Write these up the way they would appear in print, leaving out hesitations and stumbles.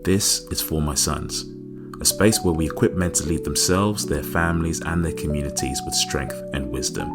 This is For My Sons, a space where we equip men to lead themselves, their families, and their communities with strength and wisdom.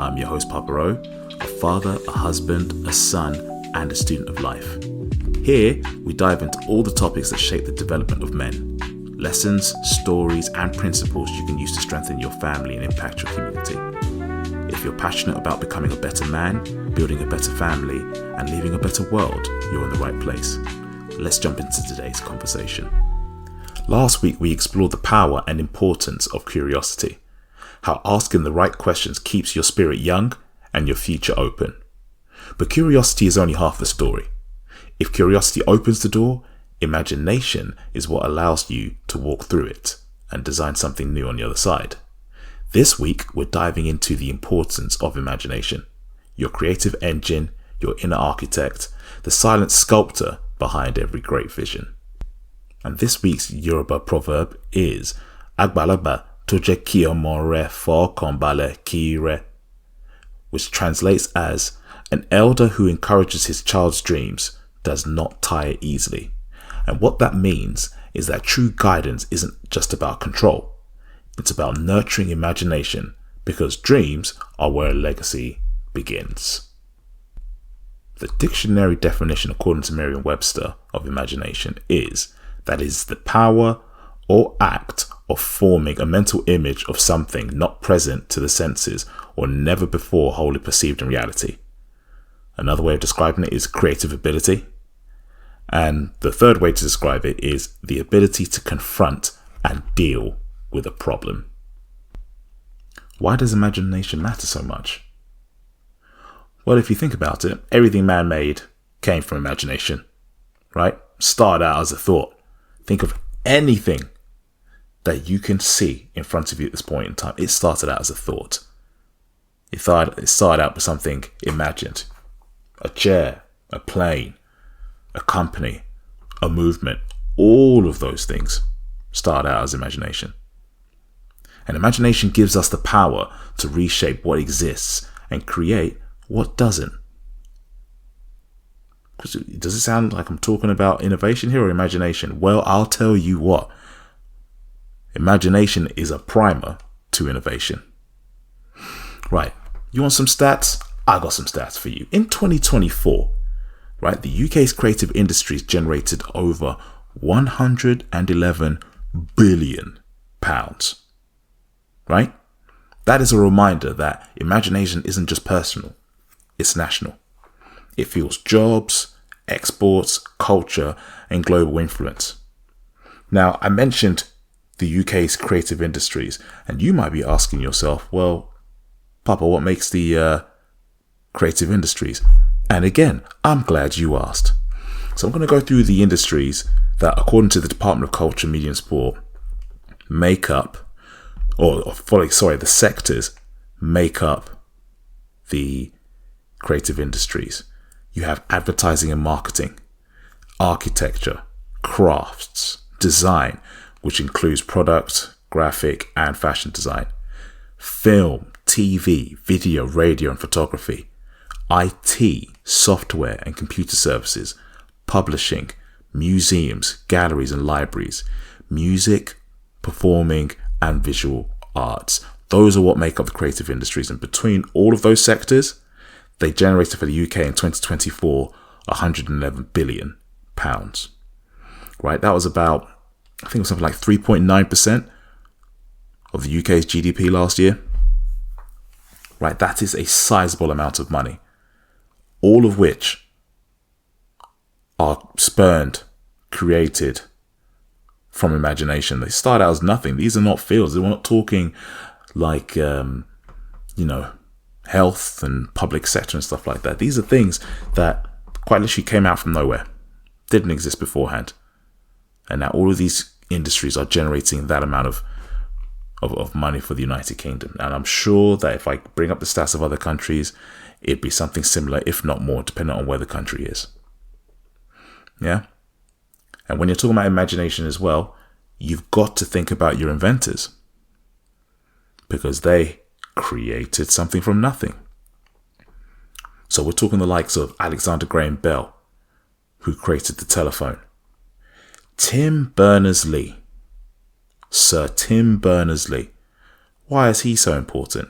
I'm your host, Papa O, a father, a husband, a son, and a student of life. Here, we dive into all the topics that shape the development of men. Lessons, stories, and principles you can use to strengthen your family and impact your community. If you're passionate about becoming a better man, building a better family, and leaving a better world, you're in the right place. Let's jump into today's conversation. Last week, we explored the power and importance of curiosity, how asking the right questions keeps your spirit young and your future open. But curiosity is only half the story. If curiosity opens the door, imagination is what allows you to walk through it and design something new on the other side. This week, we're diving into the importance of imagination, your creative engine, your inner architect, the silent sculptor behind every great vision. And this week's Yoruba proverb is Agbalagba tó jẹ́ kí ọmọ rẹ̀ fọkàn balẹ̀ kí rẹ̀, which translates as an elder who encourages his child's dreams does not tire easily. And what that means is that true guidance isn't just about control. It's about nurturing imagination, because dreams are where a legacy begins. The dictionary definition, according to Merriam-Webster, of imagination is that it is the power or act of forming a mental image of something not present to the senses or never before wholly perceived in reality. Another way of describing it is creative ability. And the third way to describe it is the ability to confront and deal with a problem. Why does imagination matter so much? Well, if you think about it, everything man made came from imagination, right? Started out as a thought. Think of anything that you can see in front of you at this point in time. It started out as a thought. It started out with something imagined. A chair, a plane, a company, a movement. All of those things start out as imagination. And imagination gives us the power to reshape what exists and create what doesn't. Does it sound like I'm talking about innovation here or imagination? Well, I'll tell you what. Imagination is a primer to innovation. Right. You want some stats? I got some stats for you. In 2024, right, the UK's creative industries generated over £111 billion. Right? That is a reminder that imagination isn't just personal. It's national. It fuels jobs, exports, culture, and global influence. Now, I mentioned the UK's creative industries, and you might be asking yourself, well, Papa, what makes the creative industries? And again, I'm glad you asked. So I'm going to go through the industries that, according to the Department of Culture, Media and Sport, the sectors make up the creative industries. You have advertising and marketing, architecture, crafts, design, which includes product, graphic, and fashion design, film, TV, video, radio, and photography, IT, software and computer services, publishing, museums, galleries and libraries, music, performing, and visual arts. Those are what make up the creative industries. And between all of those sectors, they generated for the UK in 2024 £111 billion. Right? That was about, I think it was something like 3.9% of the UK's GDP last year. Right? That is a sizable amount of money, all of which are spurned, created from imagination. They start out as nothing. These are not fields. We're not talking like, health and public sector and stuff like that. These are things that quite literally came out from nowhere, didn't exist beforehand. And now all of these industries are generating that amount of money for the United Kingdom. And I'm sure that if I bring up the stats of other countries, it'd be something similar, if not more, depending on where the country is. Yeah? And when you're talking about imagination as well, you've got to think about your inventors, because they created something from nothing. So we're talking the likes of Alexander Graham Bell, who created the telephone, Tim Berners-Lee. Sir Tim Berners-Lee. Why is he so important?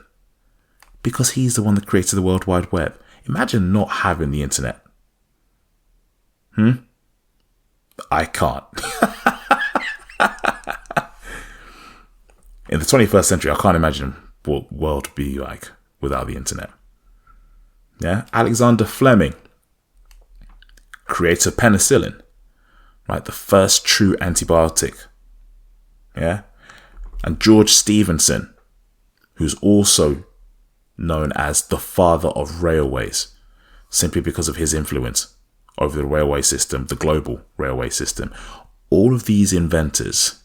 Because he's the one that created the World Wide Web. Imagine not having the internet. I can't. In the 21st century, I can't imagine what the world would be like without the internet. Yeah, Alexander Fleming, creator of penicillin, right? The first true antibiotic. Yeah, and George Stephenson, who's also known as the father of railways, simply because of his influence over the railway system, the global railway system. All of these inventors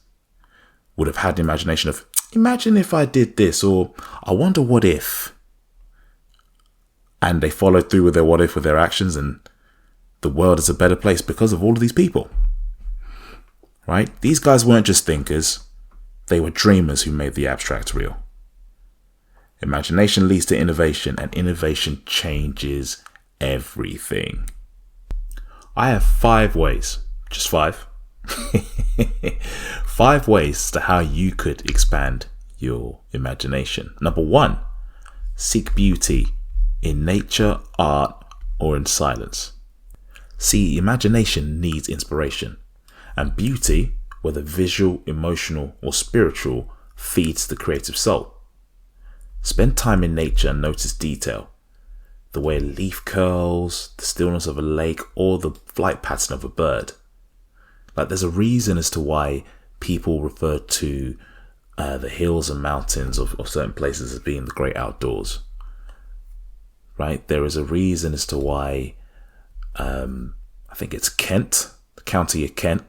would have had the imagination of, imagine if I did this, or I wonder what if. And they followed through with their what if, with their actions, and the world is a better place because of all of these people. Right? These guys weren't just thinkers. They were dreamers who made the abstract real. Imagination leads to innovation, and innovation changes everything. I have 5 ways, just 5, 5 ways to how you could expand your imagination. Number 1, seek beauty in nature, art, or in silence. See, imagination needs inspiration, and beauty, whether visual, emotional, or spiritual, feeds the creative soul. Spend time in nature and notice detail. The way a leaf curls, the stillness of a lake, or the flight pattern of a bird. Like, there's a reason as to why people refer to the hills and mountains of certain places as being the great outdoors. Right? There is a reason as to why, I think it's Kent, the county of Kent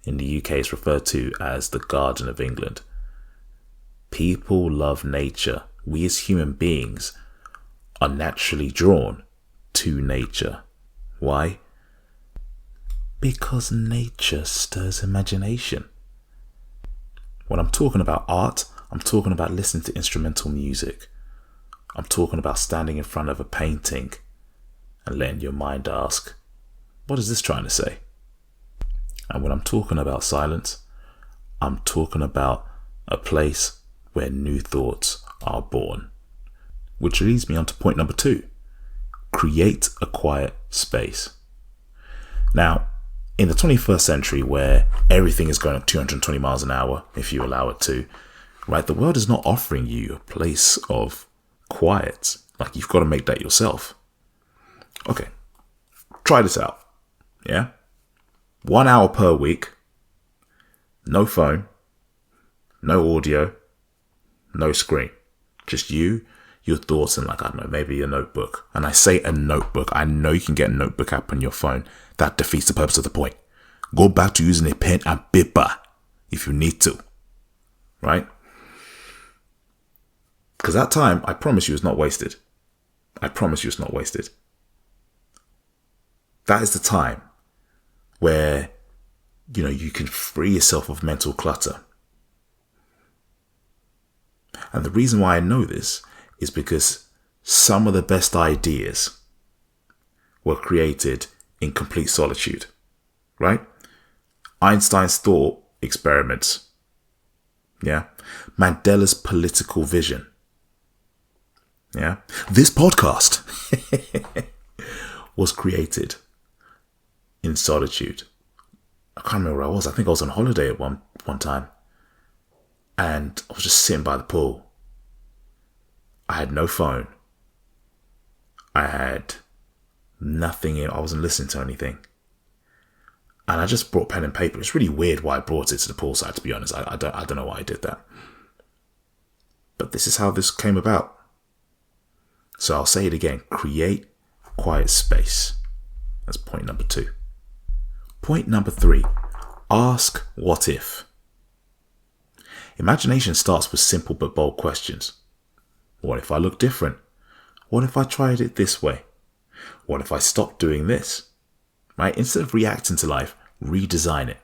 in the UK is referred to as the Garden of England. People love nature. We as human beings are naturally drawn to nature. Why? Because nature stirs imagination. When I'm talking about art, I'm talking about listening to instrumental music. I'm talking about standing in front of a painting and letting your mind ask, what is this trying to say? And when I'm talking about silence, I'm talking about a place where new thoughts are born. Which leads me on to point number 2. Create a quiet space. Now, in the 21st century, where everything is going at 220 miles an hour, if you allow it to, right, the world is not offering you a place of quiet. Like, you've got to make that yourself. Okay, try this out. Yeah? 1 hour per week, no phone, no audio, no screen. Just you, your thoughts, and like, I don't know, maybe a notebook. And I say a notebook. I know you can get a notebook app on your phone. That defeats the purpose of the point. Go back to using a pen and paper if you need to. Right? Because that time, I promise you, is not wasted. I promise you it's not wasted. That is the time where, you know, you can free yourself of mental clutter. And the reason why I know this is because some of the best ideas were created in complete solitude, right? Einstein's thought experiments, yeah? Mandela's political vision, yeah? This podcast was created in solitude. I can't remember where I was. I think I was on holiday at one time. And I was just sitting by the pool. I had no phone. I had nothing in. I wasn't listening to anything. And I just brought pen and paper. It's really weird why I brought it to the poolside, to be honest. I don't know why I did that. But this is how this came about. So I'll say it again. Create quiet space. That's point number 2. Point number 3. Ask what if. Imagination starts with simple but bold questions. What if I look different? What if I tried it this way? What if I stopped doing this? Right? Instead of reacting to life, redesign it.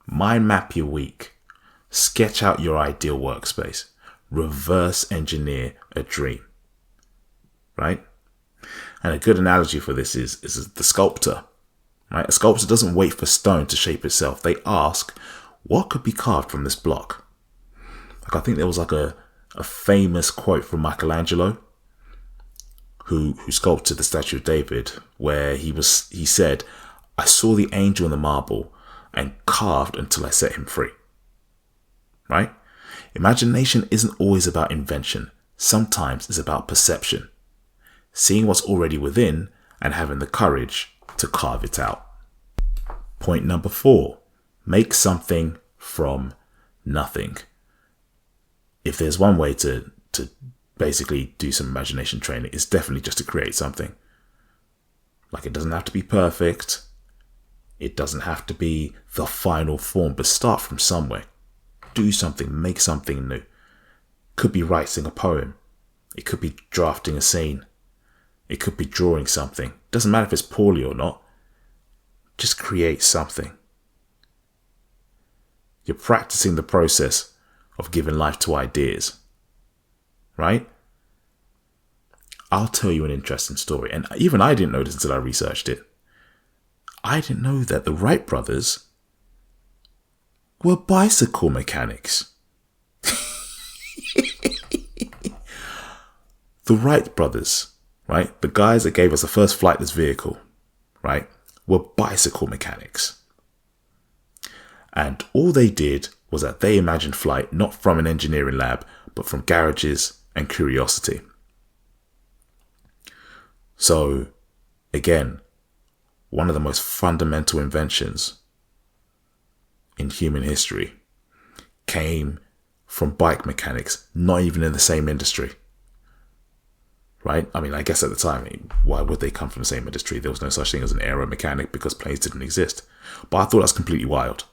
Mind map your week. Sketch out your ideal workspace. Reverse engineer a dream. Right? And a good analogy for this is the sculptor. Right? A sculptor doesn't wait for stone to shape itself. They ask, what could be carved from this block? Like, I think there was like a famous quote from Michelangelo, who sculpted the statue of David, where he said, I saw the angel in the marble and carved until I set him free. Right? Imagination isn't always about invention. Sometimes it's about perception. Seeing what's already within and having the courage to carve it out. Point number 4, make something from nothing. If there's one way to basically do some imagination training, it's definitely just to create something. Like, it doesn't have to be perfect. It doesn't have to be the final form, but start from somewhere. Do something, make something new. Could be writing a poem. It could be drafting a scene. It could be drawing something. Doesn't matter if it's poorly or not. Just create something. You're practicing the process of giving life to ideas. Right? I'll tell you an interesting story. And even I didn't know this until I researched it. I didn't know that the Wright brothers were bicycle mechanics. The Wright brothers, right? The guys that gave us the first flightless vehicle, right, were bicycle mechanics. And all they did was that they imagined flight not from an engineering lab, but from garages and curiosity. So, again, one of the most fundamental inventions in human history came from bike mechanics, not even in the same industry. Right? I mean, I guess at the time, why would they come from the same industry? There was no such thing as an aero mechanic because planes didn't exist. But I thought that's completely wild.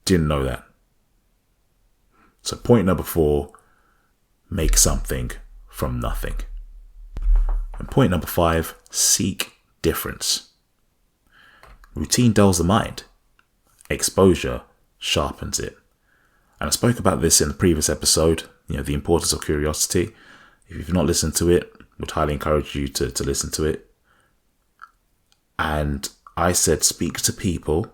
Didn't know that. So point number 4, make something from nothing. And point number 5, seek difference. Routine dulls the mind. Exposure sharpens it. And I spoke about this in the previous episode, the importance of curiosity. If you've not listened to it, I would highly encourage you to listen to it. And I said, speak to people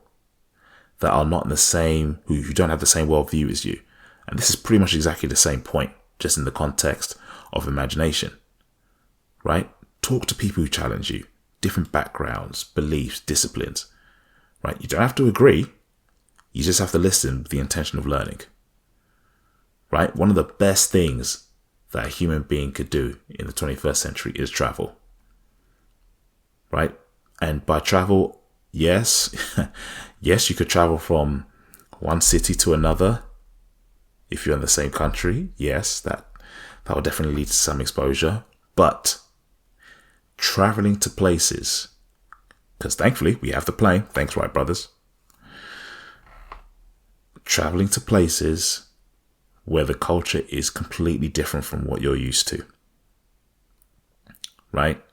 that are not in the same, who don't have the same worldview as you. And this is pretty much exactly the same point, just in the context of imagination, right? Talk to people who challenge you, different backgrounds, beliefs, disciplines, right? You don't have to agree. You just have to listen with the intention of learning, right? One of the best things that a human being could do in the 21st century is travel, right? And by travel, yes, yes, you could travel from one city to another. If you're in the same country, yes, that will definitely lead to some exposure. But traveling to places, because thankfully we have the plane, thanks Wright brothers. Traveling to places where the culture is completely different from what you're used to, right?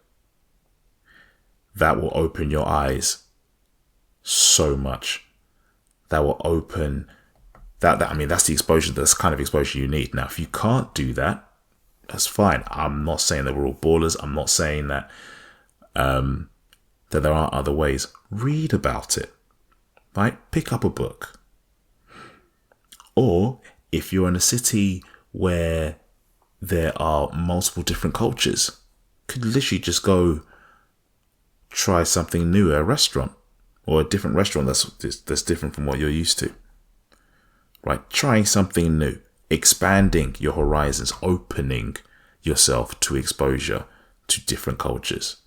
That will open your eyes so much. That will open that's the exposure, that's the kind of exposure you need. Now, if you can't do that, that's fine. I'm not saying that we're all ballers. I'm not saying that that there aren't other ways. Read about it, right? Pick up a book. Or if you're in a city where there are multiple different cultures, could literally just go try something new at a restaurant, or a different restaurant that's different from what you're used to. Right? Trying something new, expanding your horizons, opening yourself to exposure to different cultures.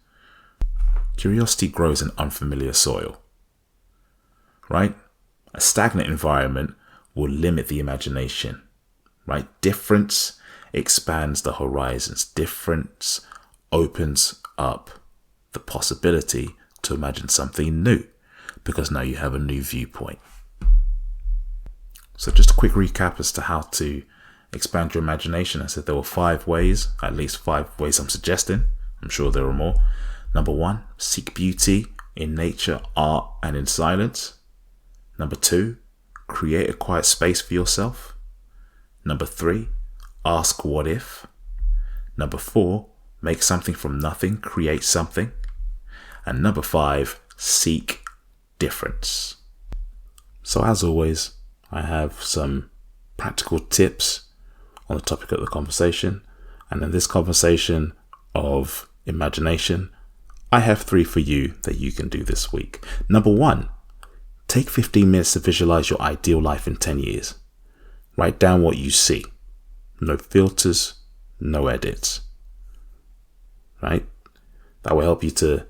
Curiosity grows in unfamiliar soil. Right? A stagnant environment will limit the imagination, right? Difference expands the horizons. Difference opens up the possibility to imagine something new, because now you have a new viewpoint. So just a quick recap as to how to expand your imagination. I said there were 5 ways, at least 5 ways I'm suggesting. I'm sure there are more. Number 1, seek beauty in nature, art, and in silence. Number 2, create a quiet space for yourself. Number 3, ask what if. Number 4, make something from nothing, create something. And number 5, seek difference. So as always, I have some practical tips on the topic of the conversation. And in this conversation of imagination, I have 3 for you that you can do this week. Number 1, take 15 minutes to visualize your ideal life in 10 years. Write down what you see. No filters, no edits. Right? That will help you to,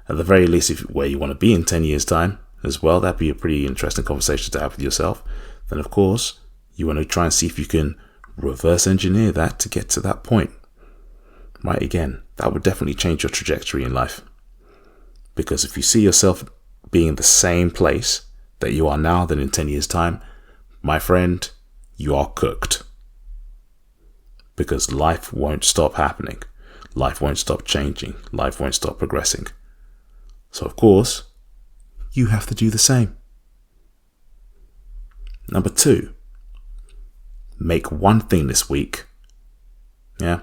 at the very least, where you want to be in 10 years' time as well. That'd be a pretty interesting conversation to have with yourself. Then, of course, you want to try and see if you can reverse engineer that to get to that point. Right? Again, that would definitely change your trajectory in life. Because if you see yourself being in the same place that you are now, then in 10 years' time, my friend, you are cooked. Because life won't stop happening. Life won't stop changing. Life won't stop progressing. So, of course, you have to do the same. Number 2, make one thing this week. Yeah,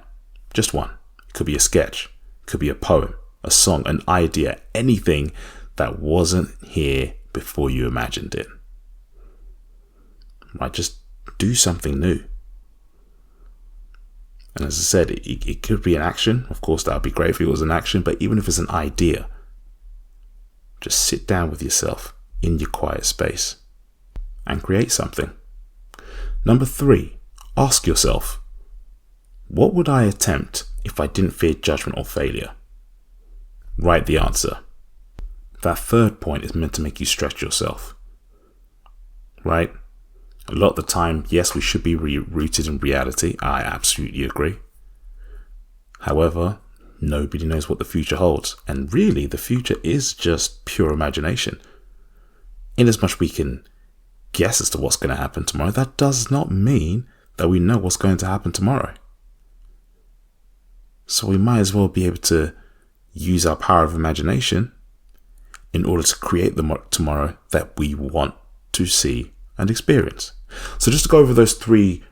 just one. It could be a sketch. It could be a poem, a song, an idea, anything that wasn't here before you imagined it. Right, just do something new. And as I said, it could be an action. Of course, that would be great if it was an action, but even if it's an idea, just sit down with yourself in your quiet space and create something. Number 3, ask yourself, what would I attempt if I didn't fear judgment or failure? Write the answer. That 3rd point is meant to make you stretch yourself. Right? A lot of the time, yes, we should be rooted in reality. I absolutely agree. However, nobody knows what the future holds. And really, the future is just pure imagination. In as much we can guess as to what's going to happen tomorrow, that does not mean that we know what's going to happen tomorrow. So we might as well be able to use our power of imagination in order to create the tomorrow that we want to see and experience. So just to go over those 3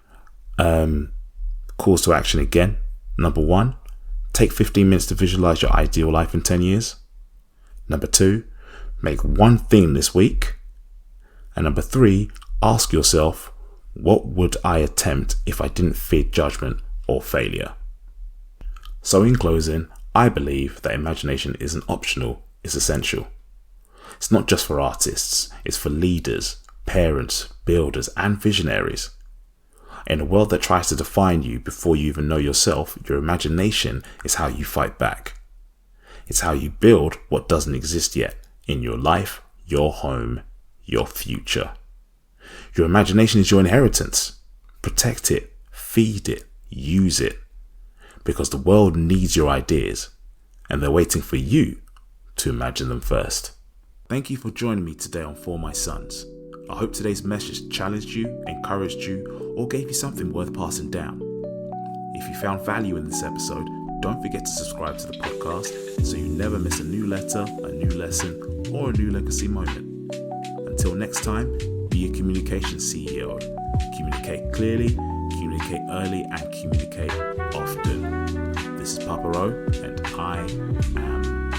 calls to action again. Number 1, take 15 minutes to visualize your ideal life in 10 years. Number 2, make one thing this week. And number 3, ask yourself, what would I attempt if I didn't fear judgment or failure? So in closing, I believe that imagination isn't optional, it's essential. It's not just for artists, it's for leaders, parents, builders, and visionaries. In a world that tries to define you before you even know yourself, your imagination is how you fight back. It's how you build what doesn't exist yet in your life, your home, your future. Your imagination is your inheritance. Protect it, feed it, use it. Because the world needs your ideas, and they're waiting for you to imagine them first. Thank you for joining me today on For My Sons. I hope today's message challenged you, encouraged you, or gave you something worth passing down. If you found value in this episode, don't forget to subscribe to the podcast so you never miss a new letter, a new lesson, or a new legacy moment. Until next time, be a communication CEO. Communicate clearly, communicate early, and communicate often. This is Papa Ro, and I am